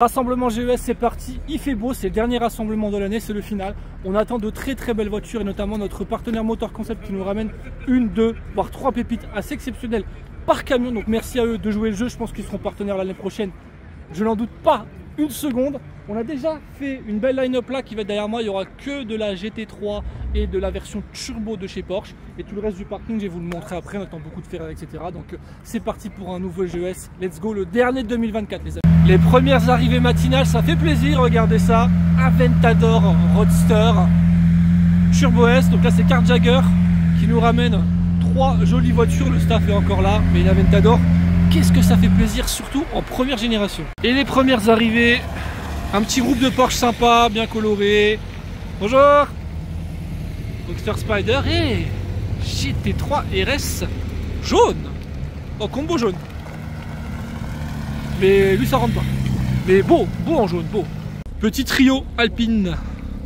Rassemblement GES, c'est parti, il fait beau, c'est le dernier rassemblement de l'année, c'est le final. On attend de très belles voitures et notamment notre partenaire Motor Concept qui nous ramène une, deux, voire trois pépites assez exceptionnelles par camion. Donc merci à eux de jouer le jeu, je pense qu'ils seront partenaires l'année prochaine. Je n'en doute pas une seconde. On a déjà fait une belle line-up là qui va être derrière moi. Il n'y aura que de la GT3 et de la version turbo de chez Porsche. Et tout le reste du parking, je vais vous le montrer après. On attend beaucoup de Ferrari, etc. Donc c'est parti pour un nouveau GES. Let's go, le dernier de 2024 les amis. Les premières arrivées matinales, ça fait plaisir, regardez ça. Aventador Roadster Turbo S. Donc là c'est Car Jagger qui nous ramène trois jolies voitures. Le staff est encore là, mais une Aventador, qu'est-ce que ça fait plaisir, surtout en première génération. Et les premières arrivées, un petit groupe de Porsche sympa, bien coloré. Bonjour, Boxster Spider et GT3 RS jaune, en combo jaune. Mais lui ça rentre pas. Mais beau en jaune, beau. Petit trio Alpine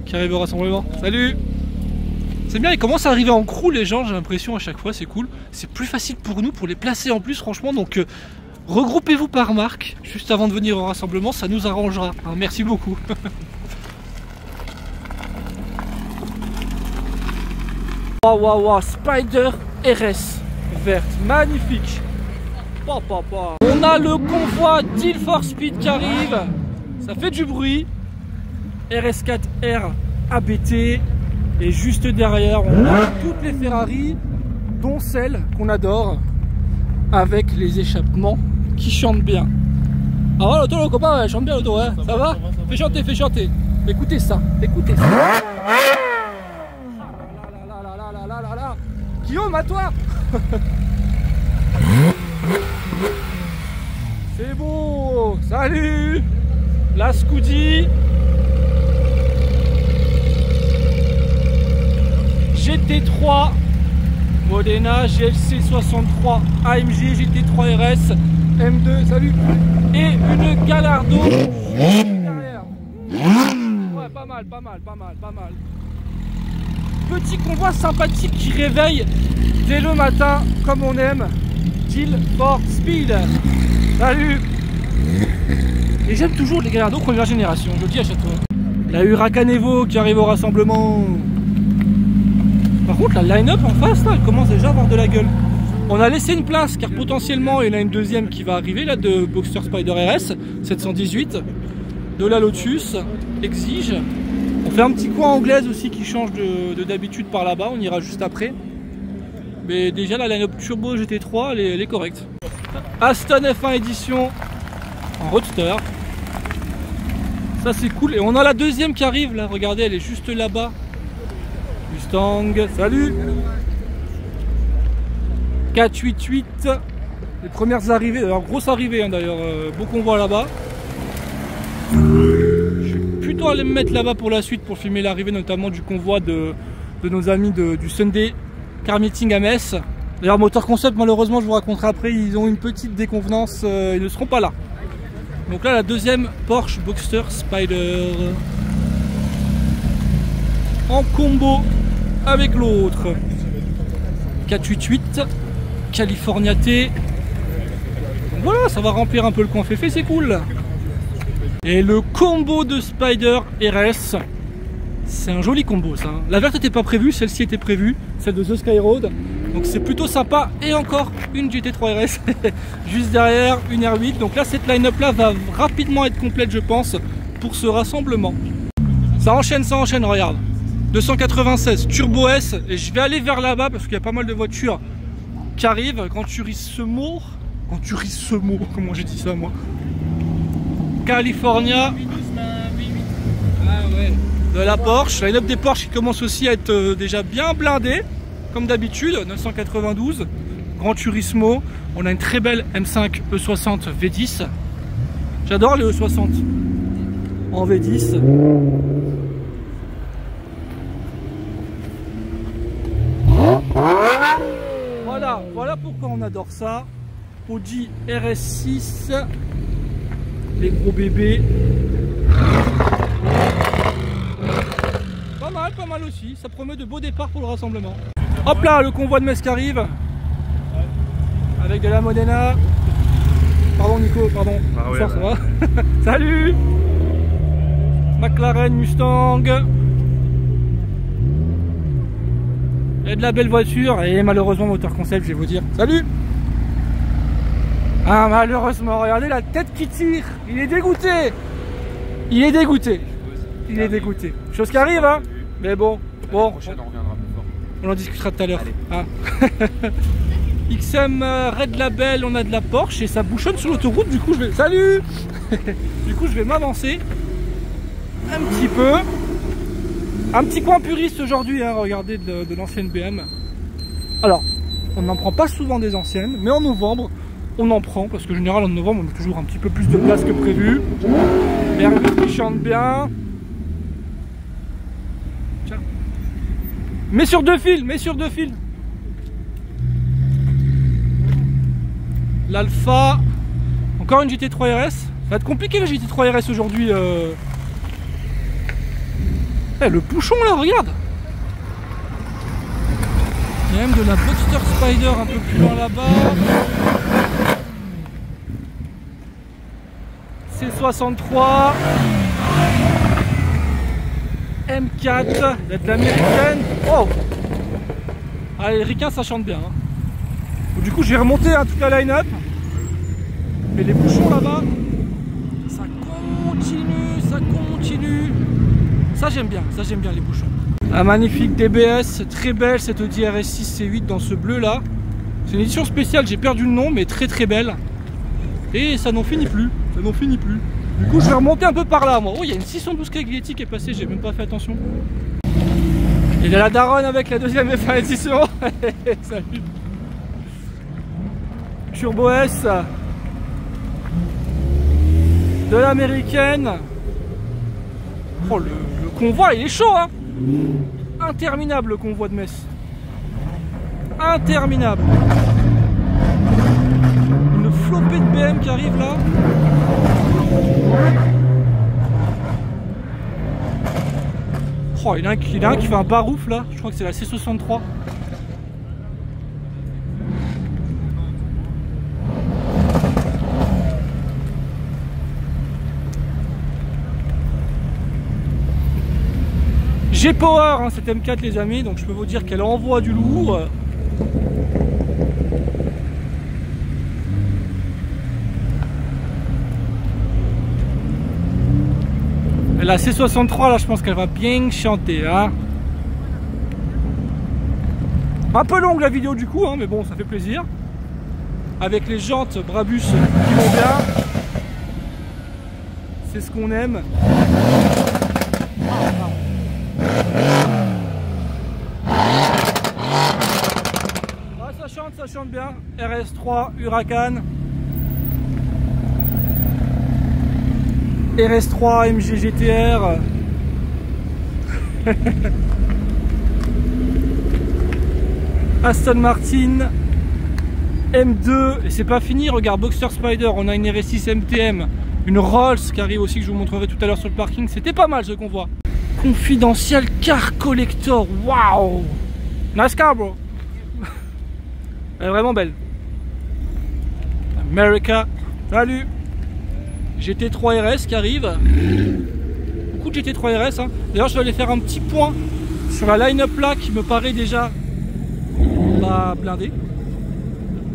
qui arrive au rassemblement. Salut. C'est bien, ils commencent à arriver en crew les gens, j'ai l'impression à chaque fois, c'est cool. C'est plus facile pour nous, pour les placer en plus franchement, donc regroupez-vous par marque, juste avant de venir au rassemblement, ça nous arrangera. Hein, merci beaucoup. Waouh, Spider RS verte, magnifique. On a le convoi Deal for Speed qui arrive, ça fait du bruit. RS4R ABT. Et juste derrière, on a toutes les Ferrari, dont celle qu'on adore, avec les échappements qui chantent bien. Ah ouais, l'auto, le copain, chante bien l'auto, hein. Ça va? Fais chanter, fais chanter. Écoutez ça, écoutez ça. Là. Guillaume, à toi. C'est beau. Salut. La Scoudi. GT3 Modena, GLC 63 AMG, GT3 RS, M2, salut. Et une Gallardo derrière. Ouais, pas mal. Petit convoi sympathique qui réveille dès le matin, comme on aime. Deal for Speed. Salut. Et j'aime toujours les Gallardo première génération, je le dis à chaque fois. La Huracan Evo qui arrive au rassemblement. Par contre la line-up en face là, elle commence déjà à avoir de la gueule. On a laissé une place car potentiellement il y en a une deuxième qui va arriver là de Boxster Spider RS 718, de la Lotus Exige. On fait un petit coin anglaise aussi qui change de d'habitude par là-bas, on ira juste après. Mais déjà la line-up turbo GT3 elle est correcte. Aston F1 édition en Roadster. Ça c'est cool. Et on a la deuxième qui arrive là, regardez elle est juste là-bas. Mustang, salut. 488, les premières arrivées, alors grosse arrivée hein, d'ailleurs, beau convoi là-bas. Je suis plutôt allé me mettre là-bas pour la suite pour filmer l'arrivée notamment du convoi de nos amis du Sunday Car Meeting à Metz. D'ailleurs Motor Concept malheureusement je vous raconterai après, ils ont une petite déconvenance, ils ne seront pas là. Donc là la deuxième Porsche Boxster Spider en combo avec l'autre 488 California T. Voilà, ça va remplir un peu le coin féfé, c'est cool. Et le combo de Spider RS, c'est un joli combo ça. La verte n'était pas prévue, celle-ci était prévue, celle de The Skyroad. Donc c'est plutôt sympa. Et encore une GT3 RS juste derrière, une R8. Donc là cette line-up là va rapidement être complète je pense pour ce rassemblement. Ça enchaîne, regarde. 296 Turbo S, et je vais aller vers là-bas parce qu'il y a pas mal de voitures qui arrivent. Grand Turismo, comment j'ai dit ça moi? California, de la Porsche, la line-up des Porsche qui commence aussi à être déjà bien blindée, comme d'habitude. 992 Grand Turismo, on a une très belle M5 E60 V10. J'adore les E60 en V10. Voilà pourquoi on adore ça. Audi RS6, les gros bébés. Pas mal aussi, ça promet de beaux départs pour le rassemblement. Hop là, le convoi de Metz qui arrive. Avec de la Modena. Pardon Nico, pardon. Ah ouais, ça va. Salut. McLaren, Mustang. Et de la belle voiture. Et malheureusement, Motor Concept, je vais vous dire. Salut. Ah, malheureusement, regardez la tête qui tire. Il est dégoûté. Il est dégoûté. Il est dégoûté. Chose qui arrive, hein. Mais bon. Bon. On en discutera tout à l'heure. Hein. XM Red Label, on a de la Porsche et ça bouchonne sur l'autoroute. Du coup, je vais. Salut. Du coup, je vais m'avancer un petit peu. Un petit coin puriste aujourd'hui, hein, regardez, de l'ancienne BM. Alors, on n'en prend pas souvent des anciennes, mais en novembre, on en prend parce que en général en novembre, on a toujours un petit peu plus de place que prévu. Berger qui chante bien. Tiens. Mets sur deux fils, mets sur deux fils. L'Alpha, encore une GT3 RS. Ça va être compliqué la GT3 RS aujourd'hui. Le bouchon là, regarde. Il y a même de la Boxster Spider un peu plus loin là-bas. C63 M4, il y a de l'américaine. Oh. Allez, les ricains ça chante bien, hein. Du coup, je vais remonter toute la line-up. Mais les bouchons là-bas, ça continue, ça continue. Ça j'aime bien les bouchons. Un magnifique DBS, très belle cette Audi RS6 C8 dans ce bleu là. C'est une édition spéciale, j'ai perdu le nom, mais très très belle. Et ça n'en finit plus, ça n'en finit plus. Du coup, je vais remonter un peu par là, moi. Oh, il y a une 612 Caglietti qui est passée, j'ai même pas fait attention. Il y a la daronne avec la deuxième F1 édition. Salut. Turbo S. De l'américaine. Oh, le convoi, il est chaud, hein. Interminable le convoi de Metz. Interminable. Une flopée de BM qui arrive là. Oh, il y en a un qui fait un barouf là. Je crois que c'est la C63. J'ai Power, hein, cette M4 les amis, donc je peux vous dire qu'elle envoie du lourd. Et la C63 là, je pense qu'elle va bien chanter, hein. Un peu longue la vidéo du coup, hein, mais bon, ça fait plaisir. Avec les jantes Brabus qui vont bien. C'est ce qu'on aime. Ça chante bien. RS3 Huracan, RS3 MG GTR. Aston Martin M2. Et c'est pas fini, regarde, Boxster Spider, on a une RS6 MTM, une Rolls qui arrive aussi, que je vous montrerai tout à l'heure sur le parking. C'était pas mal ce qu'on voit. Confidential Car Collector, waouh. NASCAR bro. Elle est vraiment belle. America, salut. GT3 RS qui arrive. Beaucoup de GT3 RS, hein. D'ailleurs je vais aller faire un petit point sur la line-up là qui me paraît déjà blindée.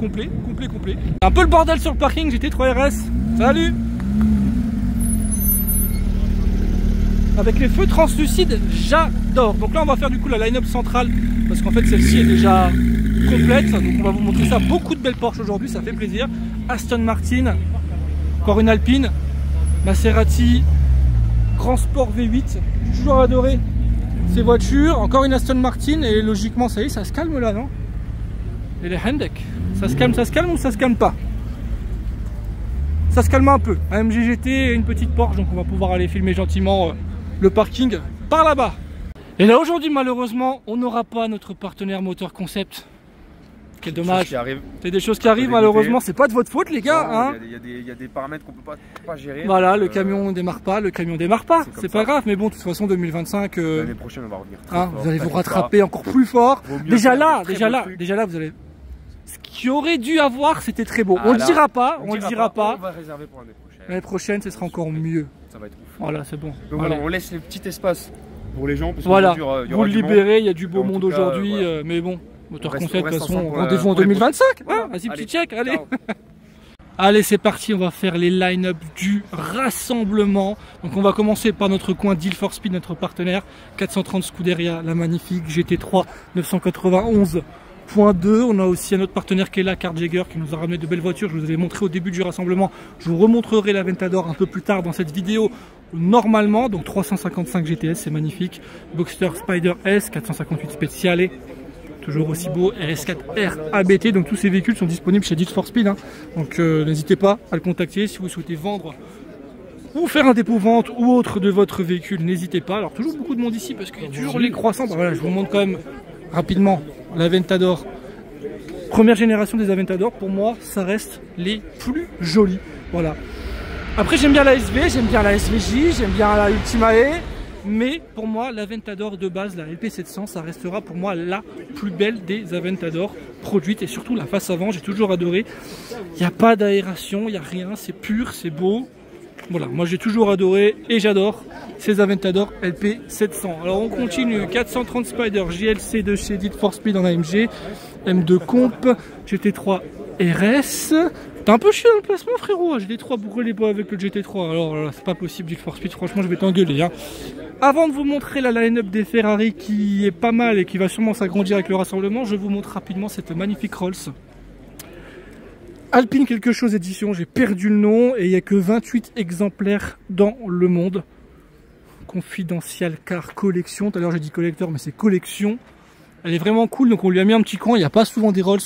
Complet. Un peu le bordel sur le parking, GT3 RS. Salut. Avec les feux translucides, j'adore. Donc là on va faire du coup la line-up centrale, parce qu'en fait celle-ci est déjà complète. Donc on va vous montrer ça. Beaucoup de belles Porsche aujourd'hui, ça fait plaisir. Aston Martin, encore une Alpine, Maserati, Grand Sport V8. J'ai toujours adoré ces voitures. Encore une Aston Martin et logiquement ça y est, ça se calme là, non? Et les Hendek, ça se calme ou ça se calme pas? Ça se calme un peu. Un MG GT et une petite Porsche, donc on va pouvoir aller filmer gentiment le parking par là-bas. Et là aujourd'hui malheureusement on n'aura pas notre partenaire Motor Concept. Quel dommage. C'est des choses qui arrivent malheureusement, c'est pas de votre faute les gars, hein. Il y a des paramètres qu'on peut pas gérer. Voilà, le camion démarre pas, c'est pas grave, mais bon de toute façon 2025 l'année prochaine on va revenir très fort, vous allez vous rattraper encore plus fort. Déjà là vous allez. Ce qui aurait dû avoir, c'était très beau. On le dira pas, on va réserver pour l'année prochaine. L'année prochaine, ce sera encore mieux. Ça va être ouf. Voilà, c'est bon. Donc voilà, on laisse le petit espace pour les gens. Parce voilà, il y aura vous le libérez, il y a du beau monde aujourd'hui. Voilà. Mais bon, Motor Concept, de toute façon, pour rendez-vous en 2025. Voilà. Vas-y, petit check, allez. Ciao. Allez, c'est parti, on va faire les line-up du rassemblement. Donc on va commencer par notre coin Deal for Speed, notre partenaire. 430 Scuderia, la magnifique GT3 991.2. On a aussi un autre partenaire qui est là, Car Jagger, qui nous a ramené de belles voitures. Je vous avais montré au début du rassemblement. Je vous remontrerai la Ventador un peu plus tard dans cette vidéo. Normalement, donc 355 GTS, c'est magnifique. Boxster Spider S, 458 Speciale. Toujours aussi beau, RS4R ABT, donc tous ces véhicules sont disponibles chez Deal for Speed, hein. Donc n'hésitez pas à le contacter si vous souhaitez vendre ou faire un dépôt-vente ou autre de votre véhicule, n'hésitez pas. Alors toujours beaucoup de monde ici parce qu'il y a toujours les croissants. Voilà, je vous montre quand même rapidement l'Aventador. Première génération des Aventador, pour moi ça reste les plus jolis. Voilà. Après j'aime bien la SV, j'aime bien la SVJ, j'aime bien la Ultimae. Mais pour moi, l'Aventador de base, la LP700, ça restera pour moi la plus belle des Aventador produites. Et surtout la face avant, j'ai toujours adoré. Il n'y a pas d'aération, il n'y a rien, c'est pur, c'est beau. Voilà, moi j'ai toujours adoré et j'adore ces Aventador LP700. Alors on continue, 430 Spider, JLC de chez Deal for Speed en AMG, M2 Comp, GT3 RS. T'es un peu chiant dans le placement, frérot. GT3, pourquoi il est pas avec le GT3? Alors là, c'est pas possible, Deal for Speed, franchement je vais t'engueuler, hein. Avant de vous montrer la line-up des Ferrari qui est pas mal et qui va sûrement s'agrandir avec le rassemblement, je vous montre rapidement cette magnifique Rolls. Alpine quelque chose édition, j'ai perdu le nom et il n'y a que 28 exemplaires dans le monde. Confidential Car Collection, tout à l'heure j'ai dit collector mais c'est collection. Elle est vraiment cool, donc on lui a mis un petit coin, il n'y a pas souvent des Rolls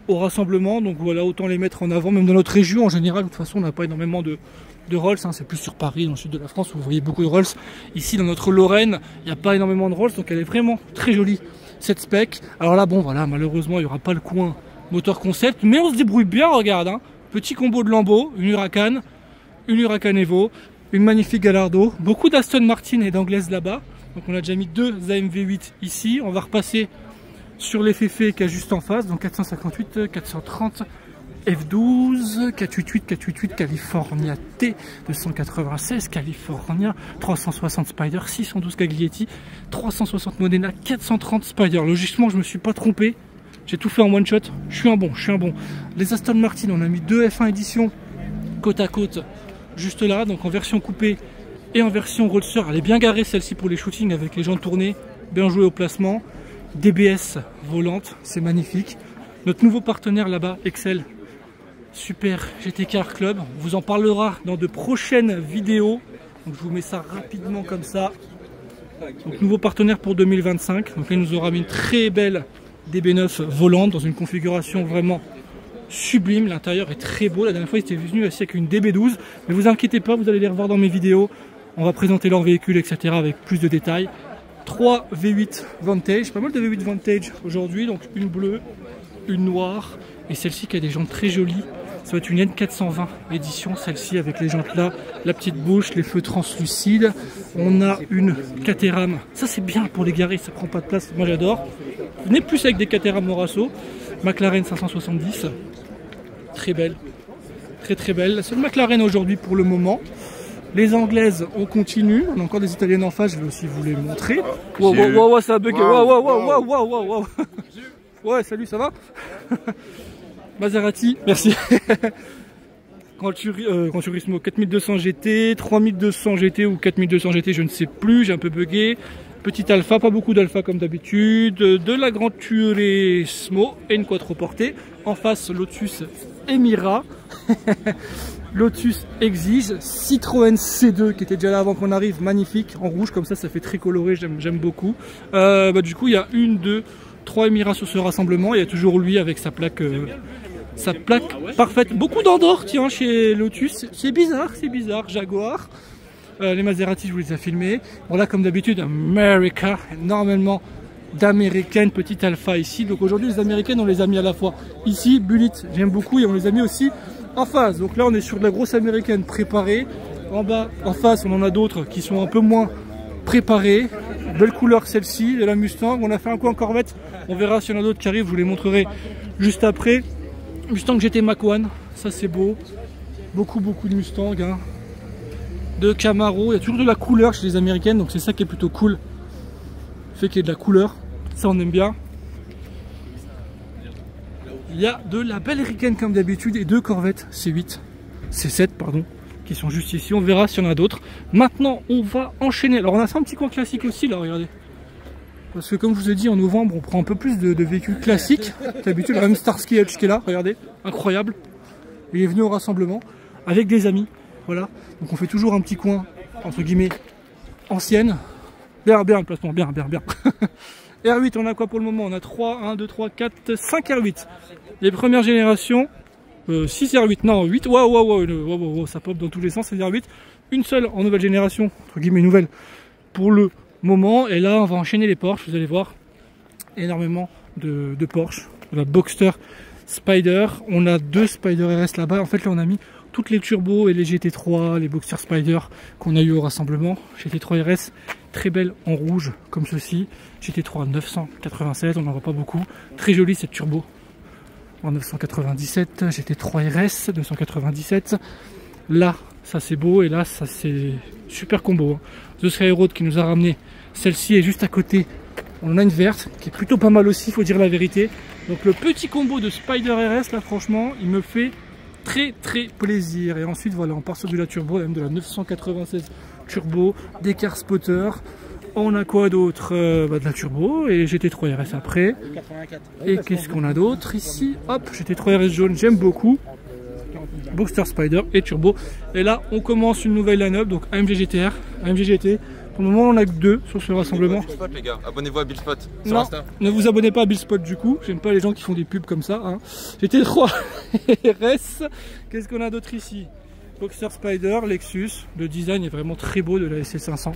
au rassemblement, donc voilà, autant les mettre en avant, même dans notre région en général, de toute façon on n'a pas énormément de Rolls, hein. C'est plus sur Paris, dans le sud de la France, où vous voyez beaucoup de Rolls. Ici dans notre Lorraine, il n'y a pas énormément de Rolls, donc elle est vraiment très jolie cette spec. Alors là bon voilà, malheureusement il n'y aura pas le coin Motor Concept, mais on se débrouille bien, regarde, hein. Petit combo de Lambo, une Huracan Evo, une magnifique Gallardo, beaucoup d'Aston Martin et d'Anglaise là-bas, donc on a déjà mis deux AMV8 ici, on va repasser sur les Féfé qui est juste en face, donc 458, 430 F12, 488 California T, 296 California, 360 Spider, 612 Caglietti, 360 Modena, 430 Spider. Logiquement, je me suis pas trompé. J'ai tout fait en one shot. Je suis un bon. Les Aston Martin, on a mis deux F1 édition côte à côte, juste là, donc en version coupée et en version roadster. Elle est bien garée celle-ci pour les shootings avec les jantes tournées, bien joué au placement. DBS volante, c'est magnifique. Notre nouveau partenaire là-bas, Excel. Super GT Car Club, on vous en parlera dans de prochaines vidéos. Donc je vous mets ça rapidement comme ça. Donc nouveau partenaire pour 2025. Donc là il nous aura mis une très belle DB9 volante dans une configuration vraiment sublime. L'intérieur est très beau. La dernière fois il était venu aussi avec une DB12. Mais vous inquiétez pas, vous allez les revoir dans mes vidéos. On va présenter leur véhicule, etc. avec plus de détails. 3 V8 Vantage, pas mal de V8 Vantage aujourd'hui. Donc une bleue, une noire et celle-ci qui a des jantes très jolies. Ça va être une N420 édition, celle-ci avec les jantes là, la petite bouche, les feux translucides. On a une Caterham, ça c'est bien pour les garer, ça prend pas de place, moi j'adore. Venez plus avec des Caterham Morasso. McLaren 570, très belle, très belle. La seule McLaren aujourd'hui pour le moment. Les anglaises, on continue. On a encore des italiennes en face, je vais aussi vous les montrer. Wow, ça a bugué. Wow. Ouais, salut, ça va? Maserati, merci. Grand Turismo 4200 GT, 3200 GT ou 4200 GT, je ne sais plus, j'ai un peu bugué. Petit Alpha, pas beaucoup d'Alpha comme d'habitude. De la Grand Turismo et une quattroportée. En face, Lotus Emira. Lotus Exige, Citroën C2 qui était déjà là avant qu'on arrive, magnifique, en rouge comme ça fait très coloré, j'aime beaucoup. Du coup il y a 1, 2, 3 Emira sur ce rassemblement, il y a toujours lui avec sa plaque parfaite. Beaucoup d'Andorre tiens chez Lotus, c'est bizarre, Jaguar. Les Maserati je vous les ai filmés. Bon là comme d'habitude America, énormément d'américaines, petite Alpha ici. Donc aujourd'hui les américaines on les a mis à la fois ici, Bullitt j'aime beaucoup et on les a mis aussi en face. Donc là on est sur de la grosse américaine préparée. En bas, en face on en a d'autres qui sont un peu moins préparées. Belle couleur celle-ci, de la Mustang. On a fait un coup en Corvette, on verra s'il y en a d'autres qui arrivent, je vous les montrerai juste après. Mustang GT Mach 1, ça c'est beau. Beaucoup de Mustang, hein. De Camaro, il y a toujours de la couleur chez les américaines, donc c'est ça qui est plutôt cool. Le fait qu'il y ait de la couleur, ça on aime bien. Il y a de la belle Hurricane comme d'habitude et deux Corvettes C8, C7 pardon, qui sont juste ici. On verra s'il y en a d'autres. Maintenant on va enchaîner. Alors on a ça un petit coin classique aussi là, regardez. Parce que comme je vous ai dit, en novembre on prend un peu plus de véhicules classiques. D'habitude, même Starsky Hutch qui est là, regardez, incroyable. Il est venu au rassemblement avec des amis, voilà. Donc on fait toujours un petit coin, entre guillemets, ancienne. Bien le placement, bien. R8, on a quoi pour le moment? On a 3, 1, 2, 3, 4, 5 R8. Les premières générations, 6 R8, non 8, wow, ça pop dans tous les sens, c'est R8. Une seule en nouvelle génération, entre guillemets nouvelle, pour le moment. Et là, on va enchaîner les Porsche, vous allez voir, énormément de Porsche, de la Boxster Spider. On a deux Spider RS là-bas. En fait, là, on a mis toutes les turbos et les GT3, les Boxster Spider qu'on a eu au rassemblement. GT3 RS, très belle en rouge, comme ceci. GT3 987, on n'en voit pas beaucoup. Très jolie cette turbo. En 997, GT3 RS 997. Là, ça c'est beau, et là, ça c'est super combo. Hein. The Skyroad qui nous a ramené. Celle-ci est juste à côté. On en a une verte qui est plutôt pas mal aussi, faut dire la vérité. Donc le petit combo de Spider RS là, franchement, il me fait très plaisir. Et ensuite voilà, on part sur de la turbo, même de la 996 turbo, des car spotter. On a quoi d'autre? De la turbo et GT3 RS après. Et qu'est-ce qu'on a d'autre ici? Hop, GT3 RS jaune, j'aime beaucoup. Boxster Spider et turbo. Et là on commence une nouvelle line-up, donc AMG GTR, AMG GT. Pour le moment on a que deux sur ce rassemblement. Spot, les gars. Abonnez-vous à Bill Spot sur non, Insta. Ne vous abonnez pas à Bill Spot du coup, j'aime pas les gens qui font des pubs comme ça. Hein. GT3 RS, qu'est-ce qu'on a d'autre ici? Boxster Spider, Lexus, le design est vraiment très beau de la SC500.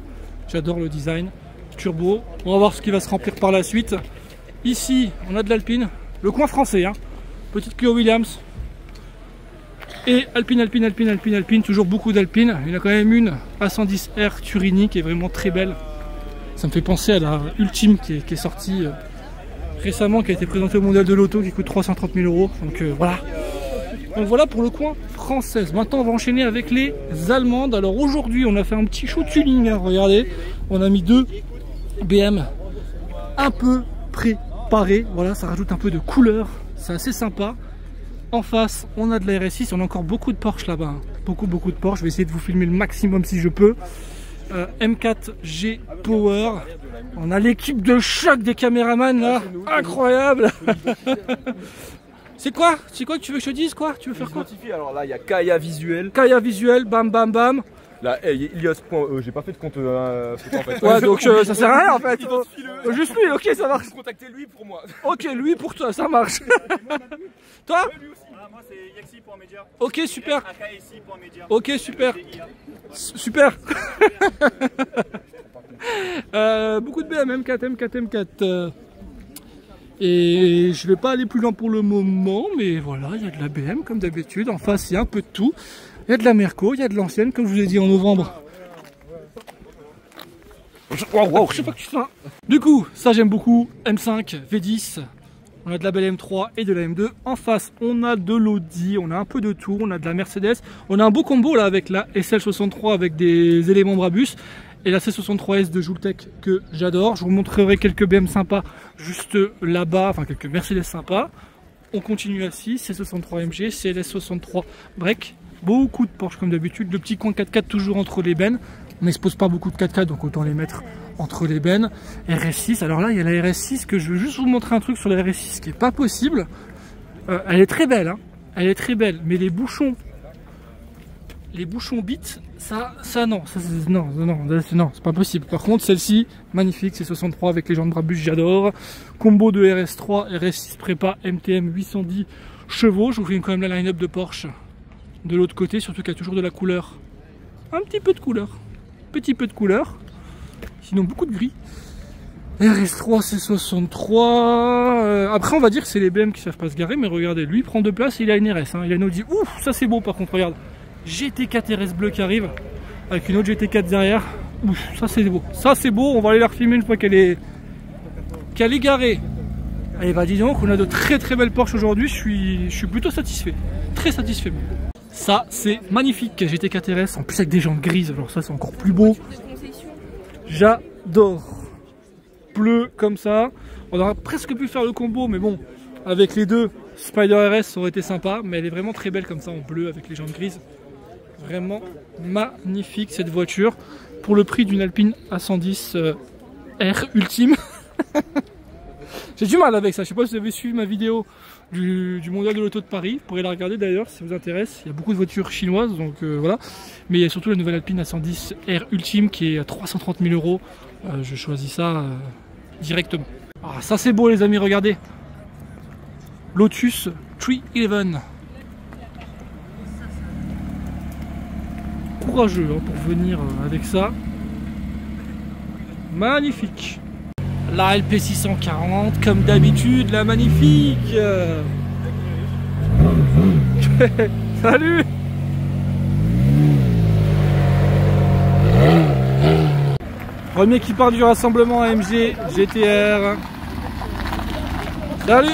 J'adore le design. Turbo, on va voir ce qui va se remplir par la suite. Ici on a de l'Alpine, le coin français, hein. Petite Clio Williams. Et Alpine, toujours beaucoup d'Alpine. Il y en a quand même une A110R Turini qui est vraiment très belle. Ça me fait penser à la Ultime qui est sortie récemment, qui a été présentée au Mondial de l'Auto, qui coûte 330 000 €. Donc voilà. Donc voilà pour le coin française. Maintenant on va enchaîner avec les allemandes. Alors aujourd'hui on a fait un petit show tuning, hein. Regardez, on a mis deux BM un peu préparés. Voilà, ça rajoute un peu de couleur, c'est assez sympa. En face, on a de la RS6, on a encore beaucoup de Porsche là-bas. Hein. Beaucoup de Porsche. Je vais essayer de vous filmer le maximum si je peux. M4G Power. On a l'équipe de choc des caméramans là. Incroyable. C'est quoi que tu veux que je te dise quoi? Tu veux faire quoi? Alors là, il y a Kaya Visuel. Kaya Visuel, bam. Là, Ilios.e, j'ai pas fait de compte en fait. Ouais, donc ça sert à rien en fait. Juste lui, ok, ça marche. Contactez lui pour moi. Ok, lui pour toi, ça marche. Toi? Moi c'est Yaxi.media. Ok, super. AKSI.media. Ok, super. Super. Beaucoup de BM, M4. Et je vais pas aller plus loin pour le moment, mais voilà, il y a de la BM comme d'habitude. En face, il y a un peu de tout. Il y a de la Merco, il y a de l'ancienne, comme je vous ai dit en novembre. Wow, je sais pas que tu fais. Du coup, ça j'aime beaucoup. M5, V10. On a de la belle M3 et de la M2. En face, on a de l'Audi, on a un peu de tout, on a de la Mercedes. On a un beau combo là avec la SL63 avec des éléments Brabus et la C63S de Joultech que j'adore. Je vous montrerai quelques BM sympas juste là-bas, enfin quelques Mercedes sympas. On continue assis, C63 MG, CLS63 Break. Beaucoup de Porsche comme d'habitude. Le petit coin 4x4 toujours entre les bennes. On n'expose pas beaucoup de 4x4 donc autant les mettre entre les bennes. RS6, alors là il y a la RS6 que je veux juste vous montrer un truc sur la RS6 qui est pas possible. Elle est très belle, hein. Elle est très belle, mais les bouchons bits, non, c'est pas possible. Par contre celle-ci, magnifique, c'est 63 avec les jantes Brabus, j'adore. Combo de RS3, RS6 prépa, MTM 810 chevaux. Je vous fais quand même la line-up de Porsche de l'autre côté, surtout qu'il y a toujours de la couleur. Un petit peu de couleur. Sinon beaucoup de gris. RS3 C63. Après on va dire que c'est les BM qui savent pas se garer, mais regardez, lui il prend deux places et il a une RS. Hein. Il a une Audi. Ouf, ça c'est beau par contre, regarde. GT4 RS bleu qui arrive avec une autre GT4 derrière. Ouf, ça c'est beau. Ça c'est beau, on va aller la refilmer une fois qu'elle est garée. Allez bah dis donc, on a de très belles Porsche aujourd'hui, je suis plutôt satisfait. Très satisfait. Ça, c'est magnifique. GT4 RS, en plus avec des jantes grises, alors ça, c'est encore plus beau. J'adore. Bleu comme ça. On aurait presque pu faire le combo, mais bon, avec les deux, Spider RS, ça aurait été sympa. Mais elle est vraiment très belle comme ça, en bleu, avec les jantes grises. Vraiment magnifique cette voiture. Pour le prix d'une Alpine A110 R Ultime. J'ai du mal avec ça. Je sais pas si vous avez suivi ma vidéo du mondial de l'auto de Paris. Vous pourrez la regarder d'ailleurs si ça vous intéresse. Il y a beaucoup de voitures chinoises, donc voilà. Mais il y a surtout la nouvelle Alpine A110 R Ultime qui est à 330 000 €. Je choisis ça directement. Ah, ça c'est beau les amis, regardez. Lotus 311. Courageux hein, pour venir avec ça. Magnifique. La LP640, comme d'habitude, la magnifique. Salut. Premier qui part du rassemblement AMG GTR. Salut.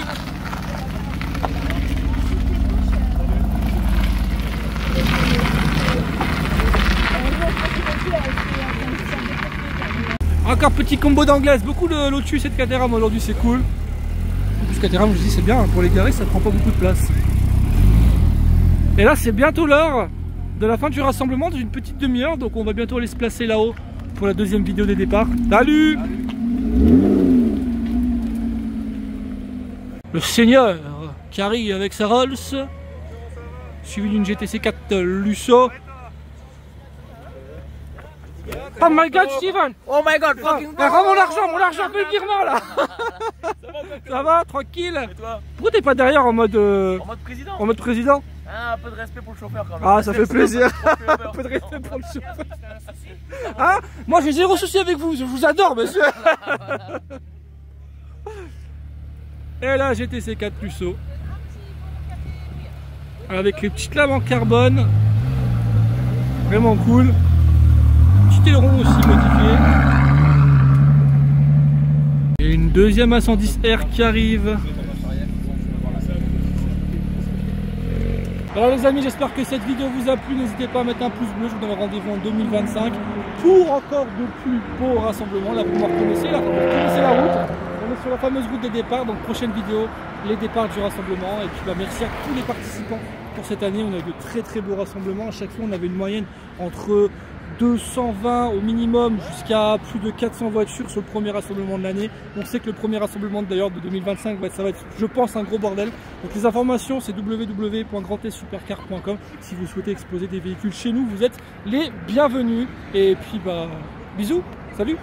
Encore petit combo d'anglaise, beaucoup de Lotus et de Caterham aujourd'hui, c'est cool. En plus Caterham, je dis c'est bien, pour les garer ça prend pas beaucoup de place. Et là c'est bientôt l'heure de la fin du rassemblement, dans une petite demi-heure, donc on va bientôt aller se placer là-haut pour la deuxième vidéo des départs. Salut. Le seigneur qui arrive avec sa Rolls, suivi d'une GTC 4 Lusso. Oh my god, Steven! Oh my god, fucking rends mon argent, fais le virement là! Ça va, tranquille? Et toi? Pourquoi t'es pas derrière en mode président? En mode président? Ah, un peu de respect pour le chauffeur quand même. Ah, ça fait plaisir! Un peu de respect pour le chauffeur. Hein? Moi j'ai zéro souci avec vous, je vous adore, monsieur! Et là, GTC 4 Lusso. Avec les petites lames en carbone. Vraiment cool. Petit aileron aussi modifié. Et une deuxième A110R qui arrive. Alors les amis, j'espère que cette vidéo vous a plu. N'hésitez pas à mettre un pouce bleu. Je vous donne rendez-vous en 2025 pour encore de plus beaux rassemblements. Là vous me reconnaissez, là vous connaissez la route. On est sur la fameuse route des départs. Donc prochaine vidéo, les départs du rassemblement. Et puis bah, merci à tous les participants pour cette année. On a eu de très beaux rassemblements. À chaque fois on avait une moyenne entre 220 au minimum jusqu'à plus de 400 voitures sur le premier rassemblement de l'année. On sait que le premier rassemblement d'ailleurs de 2025 ça va être, je pense, un gros bordel. Donc les informations c'est www.grandtsupercar.com. Si vous souhaitez exposer des véhicules chez nous, vous êtes les bienvenus. Et puis bah bisous, salut.